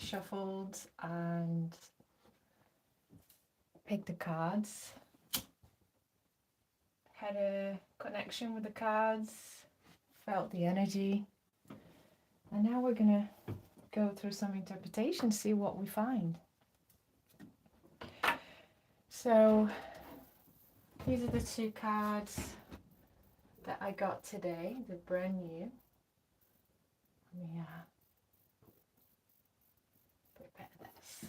shuffled and picked the cards, had a connection with the cards, felt the energy, and now we're gonna go through some interpretation, see what we find. So these are the two cards that I got today. They're brand new. Let me prepare this.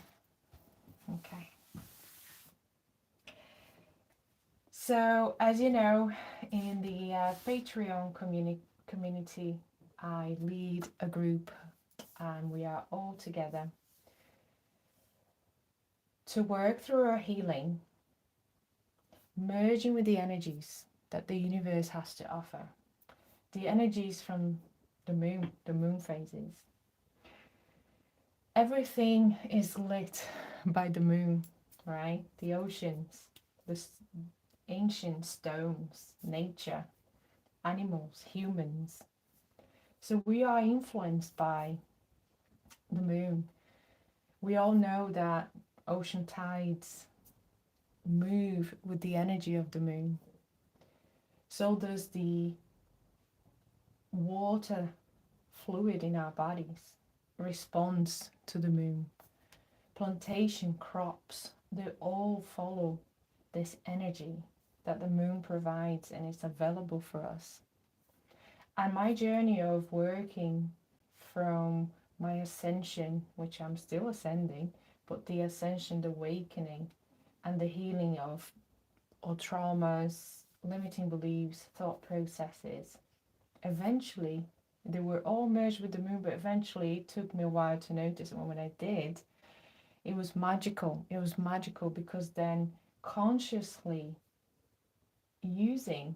Okay. So as you know, in the Patreon community, I lead a group and we are all together to work through our healing, merging with the energies that the universe has to offer. The energies from the moon phases. Everything is lit by the moon, right? The oceans, the ancient stones, nature, animals, humans. So we are influenced by the moon. We all know that ocean tides move with the energy of the moon. So does the water fluid in our bodies responds to the moon. Plantation crops, they all follow this energy that the moon provides and it's available for us. And my journey of working from my ascension, which I'm still ascending, but the ascension, the awakening, and the healing of all traumas, limiting beliefs, thought processes, eventually they were all merged with the moon, but eventually it took me a while to notice, and when I did, it was magical. It was magical because then consciously using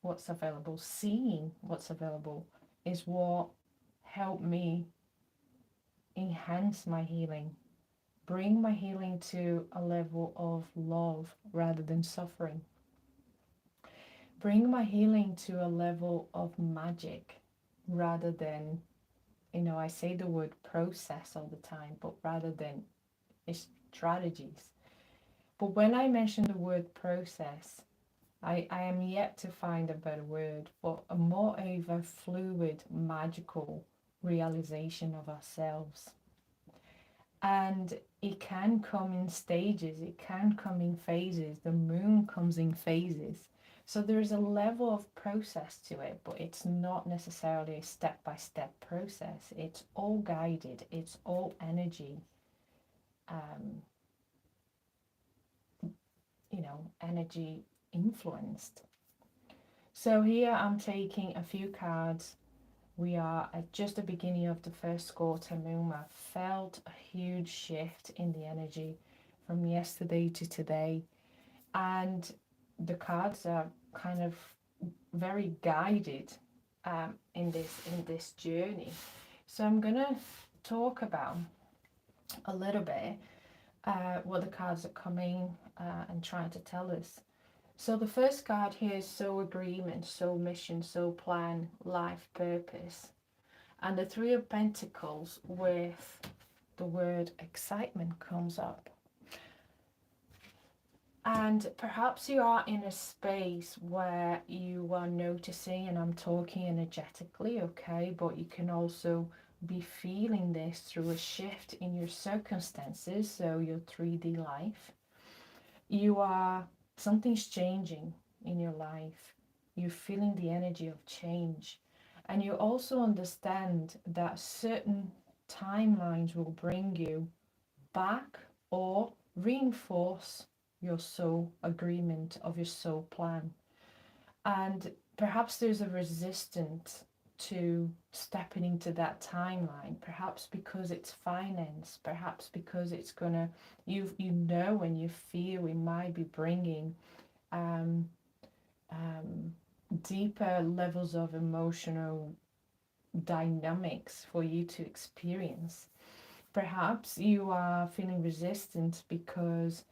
what's available, seeing what's available, is what helped me enhance my healing, bring my healing to a level of love rather than suffering, bring my healing to a level of magic rather than, I say the word process all the time, but rather than strategies. But when I mention the word process, I am yet to find a better word, but a more of a fluid, magical realization of ourselves. And it can come in stages, it can come in phases. The moon comes in phases. So there is a level of process to it, but it's not necessarily a step-by-step process. It's all guided, it's all energy, energy influenced. So here I'm taking a few cards. We are at just the beginning of the first quarter moon. I felt a huge shift in the energy from yesterday to today. And the cards are kind of very guided in this journey. So I'm going to talk about a little bit what the cards are coming and trying to tell us. So the first card here is soul agreement, soul mission, soul plan, life purpose. And the Three of Pentacles with the word excitement comes up. And perhaps you are in a space where you are noticing, and I'm talking energetically, okay, but you can also be feeling this through a shift in your circumstances, so your 3D life. Something's changing in your life. You're feeling the energy of change. And you also understand that certain timelines will bring you back or reinforce your soul agreement of your soul plan. And perhaps there's a resistance to stepping into that timeline, perhaps because it's finance, perhaps because it's gonna, you know and you feel it might be bringing deeper levels of emotional dynamics for you to experience. Perhaps you are feeling resistant because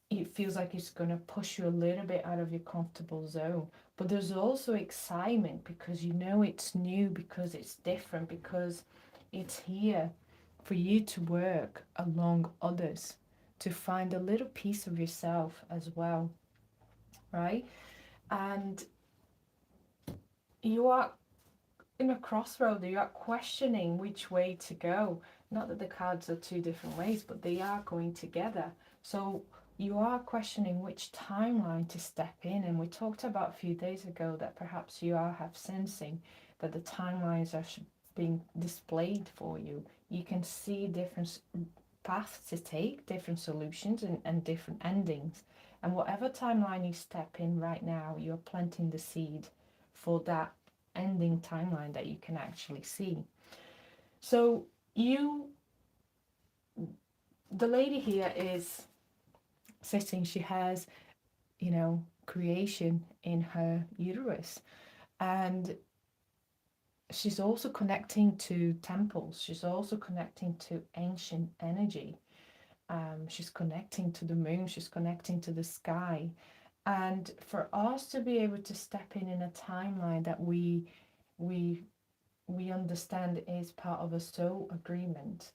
it feels like it's going to push you a little bit out of your comfortable zone. But there's also excitement because you know it's new, because it's different, because it's here. for you to work along others, to find a little piece of yourself as well, right? And you are in a crossroad, you are questioning which way to go. Not that the cards are two different ways, but they are going together. So you are questioning which timeline to step in. And we talked about a few days ago that perhaps you are have sensing that the timelines are being displayed for you. You can see different paths to take, different solutions, and different endings. And whatever timeline you step in right now, you're planting the seed for that ending timeline that you can actually see. So the lady here is sitting, she has, creation in her uterus, and she's also connecting to temples, she's also connecting to ancient energy. She's connecting to the moon, she's connecting to the sky. And for us to be able to step in a timeline that we understand is part of a soul agreement,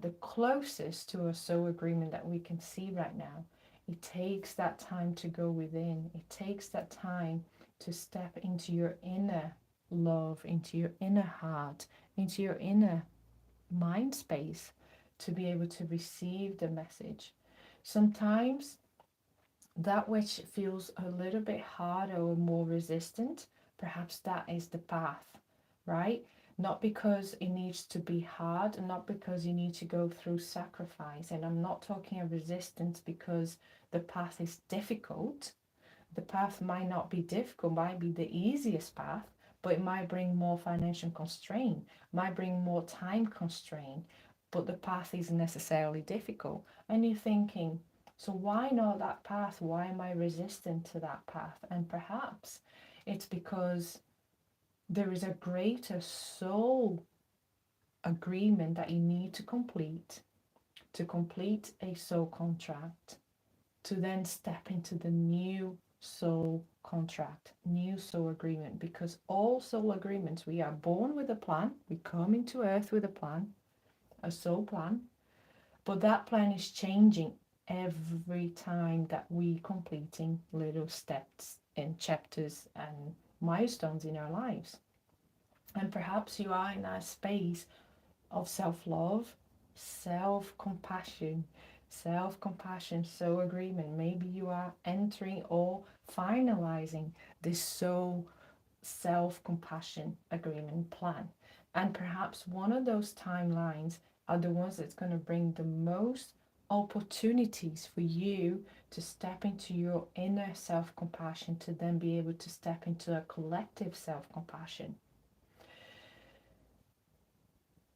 the closest to a soul agreement that we can see right now, it takes that time to go within. It takes that time to step into your inner love, into your inner heart, into your inner mind space to be able to receive the message. Sometimes that which feels a little bit harder or more resistant, perhaps that is the path, right? Not because it needs to be hard, and not because you need to go through sacrifice. And I'm not talking of resistance because the path is difficult. The path might not be difficult, might be the easiest path, but it might bring more financial constraint, might bring more time constraint, but the path isn't necessarily difficult. And you're thinking, so why not that path? Why am I resistant to that path? And perhaps it's because there is a greater soul agreement that you need to complete a soul contract, to then step into the new soul contract, new soul agreement. Because all soul agreements, we are born with a plan, we come into earth with a plan, a soul plan, but that plan is changing every time that we completing little steps and chapters and milestones in our lives. And perhaps you are in that space of self-love, self-compassion, soul agreement. Maybe you are entering or finalizing this soul self-compassion agreement plan. And perhaps one of those timelines are the ones that's going to bring the most opportunities for you to step into your inner self-compassion, to then be able to step into a collective self-compassion.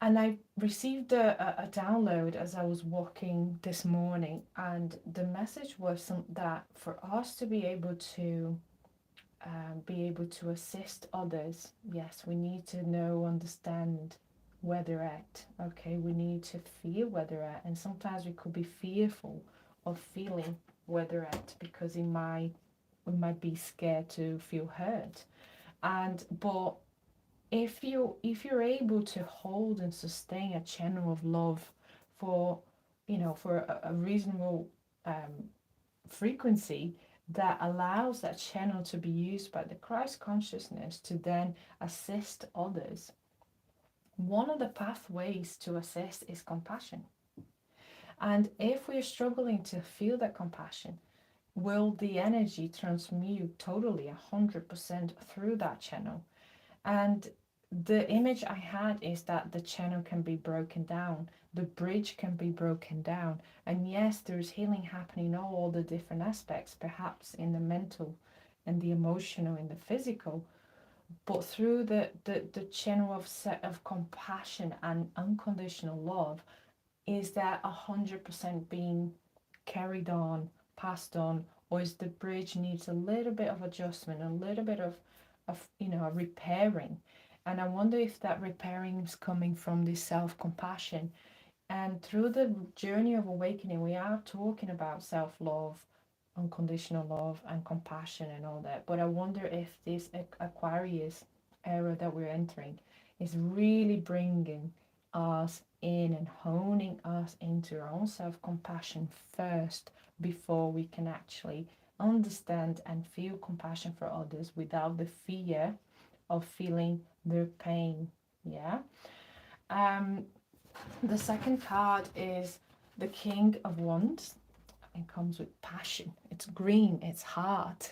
And I received a download as I was walking this morning, and the message was that for us to be able to assist others, yes, we need to know, understand where they're at. Okay, we need to feel where they're at, and sometimes we could be fearful of feeling where they're at because we might be scared to feel hurt. But if you're able to hold and sustain a channel of love for a reasonable frequency that allows that channel to be used by the Christ consciousness to then assist others, one of the pathways to assist is compassion. And if we're struggling to feel that compassion, will the energy transmute totally 100% through that channel? And the image I had is that the channel can be broken down, the bridge can be broken down, and yes, there's healing happening in all the different aspects, perhaps in the mental and the emotional and the physical, but through the channel of compassion and unconditional love, is that 100% being carried on, passed on, or is the bridge needs a little bit of adjustment, a little bit of a repairing? And I wonder if that repairing is coming from this self-compassion. And through the journey of awakening, we are talking about self-love, unconditional love, and compassion and all that. But I wonder if this Aquarius era that we're entering is really bringing us in and honing us into our own self-compassion first before we can actually understand and feel compassion for others without the fear of feeling their pain. Yeah. Um, the second card is the King of Wands. It comes with passion. It's green, it's heart.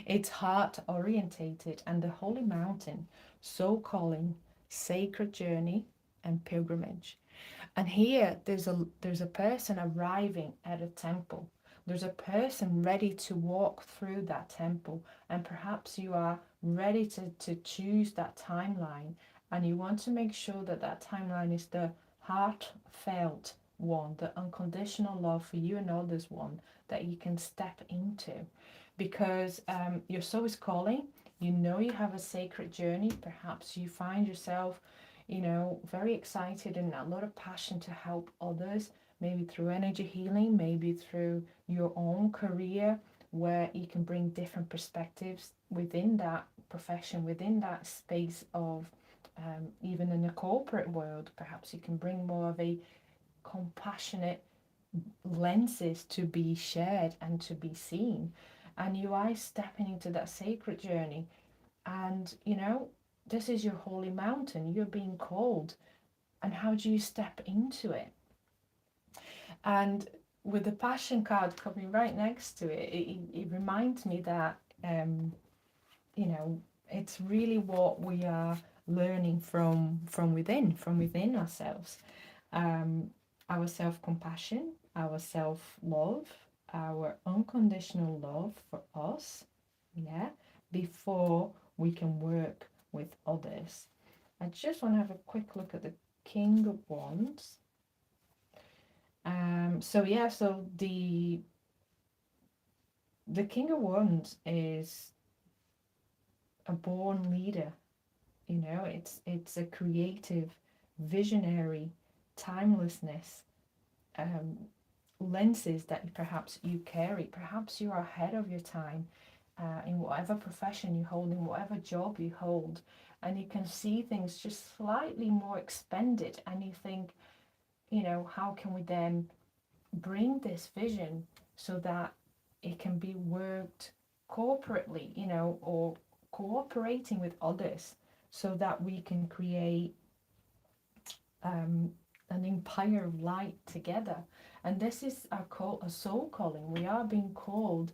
It's heart orientated, and the holy mountain, soul calling, sacred journey, and pilgrimage. And here there's a person arriving at a temple. There's a person ready to walk through that temple, and perhaps you are ready to choose that timeline, and you want to make sure that that timeline is the heartfelt one, the unconditional love for you and others one that you can step into, because your soul is calling. You know you have a sacred journey. Perhaps you find yourself, very excited and a lot of passion to help others, maybe through energy healing, maybe through your own career, where you can bring different perspectives within that profession, within that space of even in the corporate world. Perhaps you can bring more of a compassionate lenses to be shared and to be seen. And you are stepping into that sacred journey. And, this is your holy mountain. You're being called. And how do you step into it? And with the passion card coming right next to it, it reminds me that, it's really what we are learning from within ourselves. Our self-compassion, our self-love, our unconditional love for us, yeah, before we can work with others. I just want to have a quick look at the King of Wands. So the King of Wands is a born leader. It's a creative, visionary, timelessness, lenses that perhaps you carry. Perhaps you are ahead of your time in whatever profession you hold, in whatever job you hold, and you can see things just slightly more expanded, and you think, how can we then bring this vision so that it can be worked corporately, or cooperating with others, so that we can create an empire of light together. And this is a soul calling. We are being called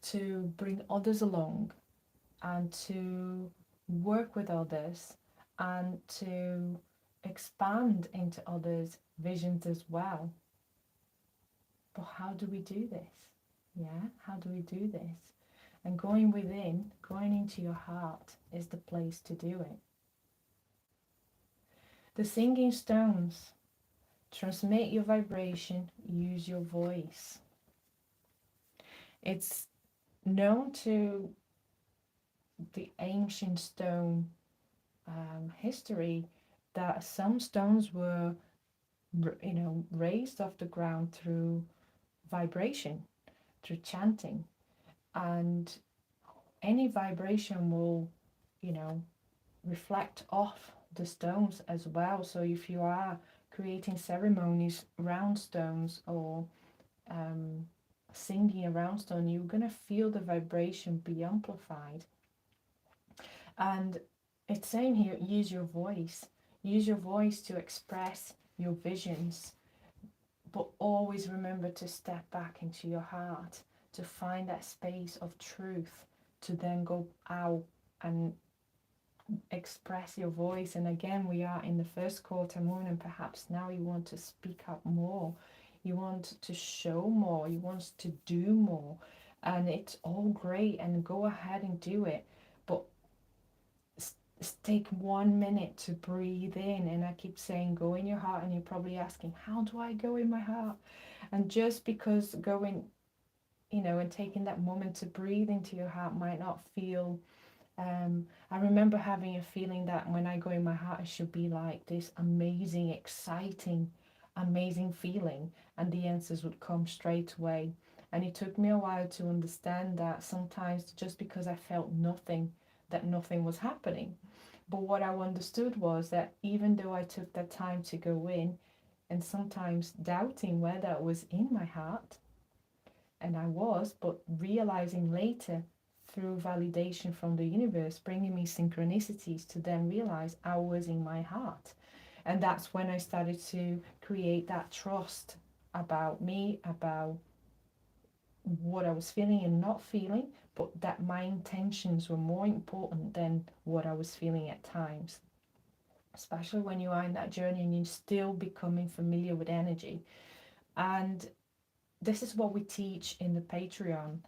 to bring others along and to work with others and to expand into others' visions as well. But how do we do this? Yeah, how do we do this? And going within, going into your heart is the place to do it. The singing stones, transmit your vibration, use your voice. It's known to the ancient stone history that some stones were, raised off the ground through vibration, through chanting, and any vibration will, reflect off the stones as well. So if you are creating ceremonies around stones, or singing around stone, you're going to feel the vibration be amplified. And it's saying here, use your voice to express your visions, but always remember to step back into your heart, to find that space of truth, to then go out and express your voice. And again, we are in the first quarter moon, and perhaps now you want to speak up more, you want to show more, you want to do more, and it's all great, and go ahead and do it. But take 1 minute to breathe in. And I keep saying go in your heart, and you're probably asking, how do I go in my heart? And just because going, and taking that moment to breathe into your heart might not feel, I remember having a feeling that when I go in my heart, it should be like this amazing, exciting, amazing feeling, and the answers would come straight away. And it took me a while to understand that sometimes just because I felt nothing, that nothing was happening. But what I understood was that even though I took that time to go in and sometimes doubting whether it was in my heart, and I was, but realizing later through validation from the universe, bringing me synchronicities to then realize I was in my heart. And that's when I started to create that trust about me, about what I was feeling and not feeling, but that my intentions were more important than what I was feeling at times. Especially when you are in that journey and you're still becoming familiar with energy. And this is what we teach in the Patreon.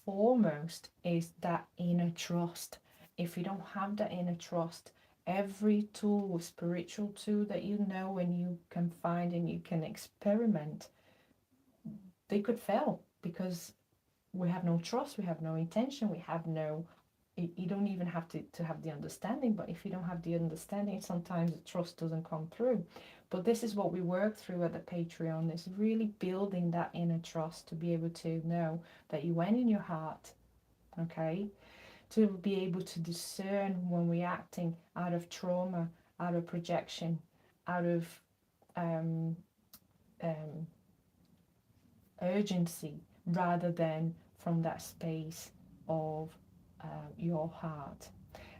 Foremost is that inner trust. If you don't have that inner trust, every tool, spiritual tool that you know and you can find and you can experiment, they could fail because we have no trust, we have no intention, we have no, you don't even have to have the understanding, but if you don't have the understanding, sometimes the trust doesn't come through. But this is what we work through at the Patreon, is really building that inner trust to be able to know that you went in your heart, okay, to be able to discern when we're acting out of trauma, out of projection, out of um, um, urgency, rather than from that space of your heart.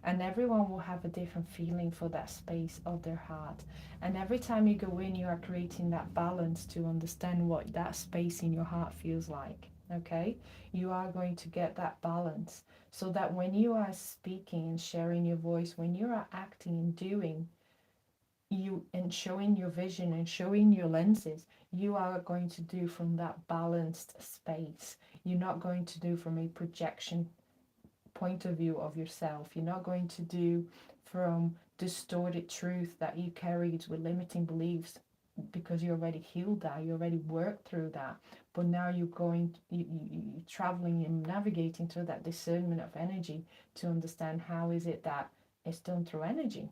And everyone will have a different feeling for that space of their heart. And every time you go in, you are creating that balance to understand what that space in your heart feels like. Okay? You are going to get that balance so that when you are speaking and sharing your voice, when you are acting and doing, you and showing your vision and showing your lenses, you are going to do from that balanced space. You're not going to do from a projection point of view of yourself. You're not going to do from distorted truth that you carried with limiting beliefs, because you already healed that, you already worked through that. But now you're going, you're traveling and navigating through that discernment of energy to understand how is it that it's done through energy.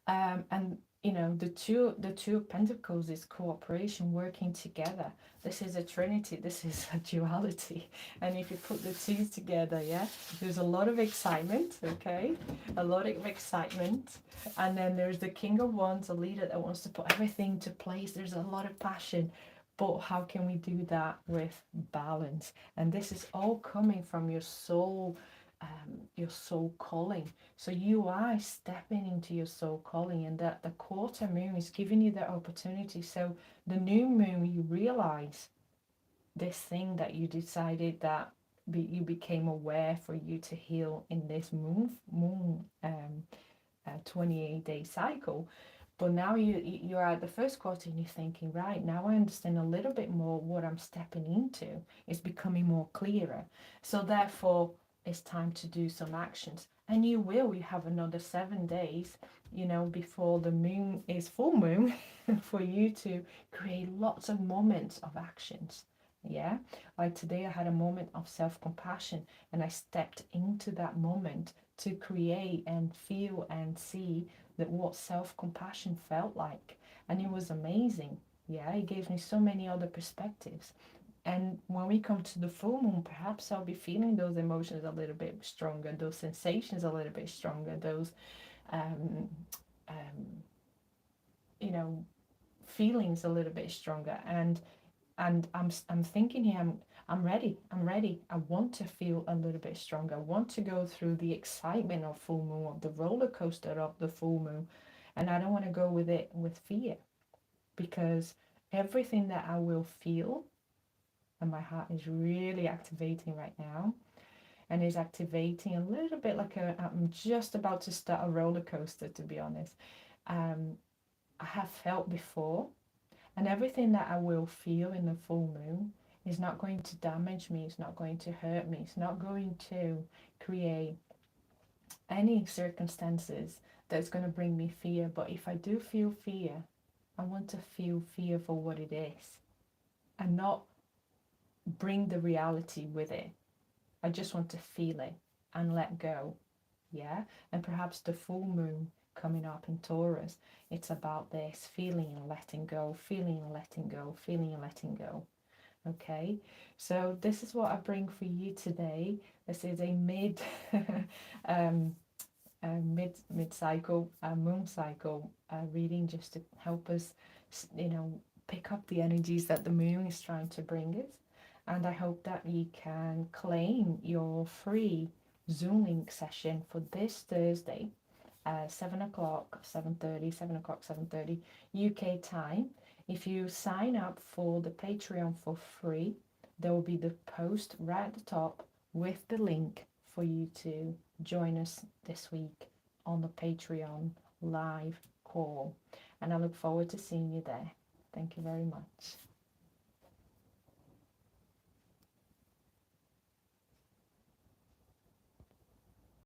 And you know, the two of Pentacles is cooperation, working together. This is a trinity, this is a duality. And if you put the two together, yeah, there's a lot of excitement, okay, a lot of excitement. And then there's the King of Wands, a leader that wants to put everything to place. There's a lot of passion, but how can we do that with balance? And this is all coming from your soul calling. So you are stepping into your soul calling, and that the quarter moon is giving you that opportunity. So the new moon, you realize this thing that you decided that you became aware for you to heal in this moon 28-day cycle. But now you're at the first quarter and you're thinking, right, now I understand a little bit more what I'm stepping into. It's becoming more clearer. So therefore, it's time to do some actions. And you have another 7 days, you know, before the moon is full moon for you to create lots of moments of actions. Yeah, like today I had a moment of self-compassion, and I stepped into that moment to create and feel and see that what self-compassion felt like. And it was amazing. Yeah, it gave me so many other perspectives. And when we come to the full moon, perhaps I'll be feeling those emotions a little bit stronger, those sensations a little bit stronger, those um, um, you know, feelings a little bit stronger. And I'm thinking here, I'm ready. I want to feel a little bit stronger. I want to go through the excitement of full moon, of the roller coaster of the full moon. And I don't want to go with it with fear, because everything that I will feel, and my heart is really activating right now, and is activating a little bit like I'm just about to start a roller coaster, to be honest. I have felt before. And everything that I will feel in the full moon is not going to damage me, it's not going to hurt me, it's not going to create any circumstances that's going to bring me fear. But if I do feel fear, I want to feel fear for what it is and not bring the reality with it. I just want to feel it and let go. Yeah, and perhaps the full moon coming up in Taurus, it's about this feeling and letting go, feeling and letting go, feeling and letting go. Okay, so this is what I bring for you today. This is a mid mid cycle, moon cycle reading, just to help us, pick up the energies that the moon is trying to bring us. And I hope that you can claim your free Zoom link session for this Thursday, 7 o'clock, 7:30, 7 o'clock, 7:30 UK time. If you sign up for the Patreon for free, there will be the post right at the top with the link for you to join us this week on the Patreon live call. And I look forward to seeing you there. Thank you very much.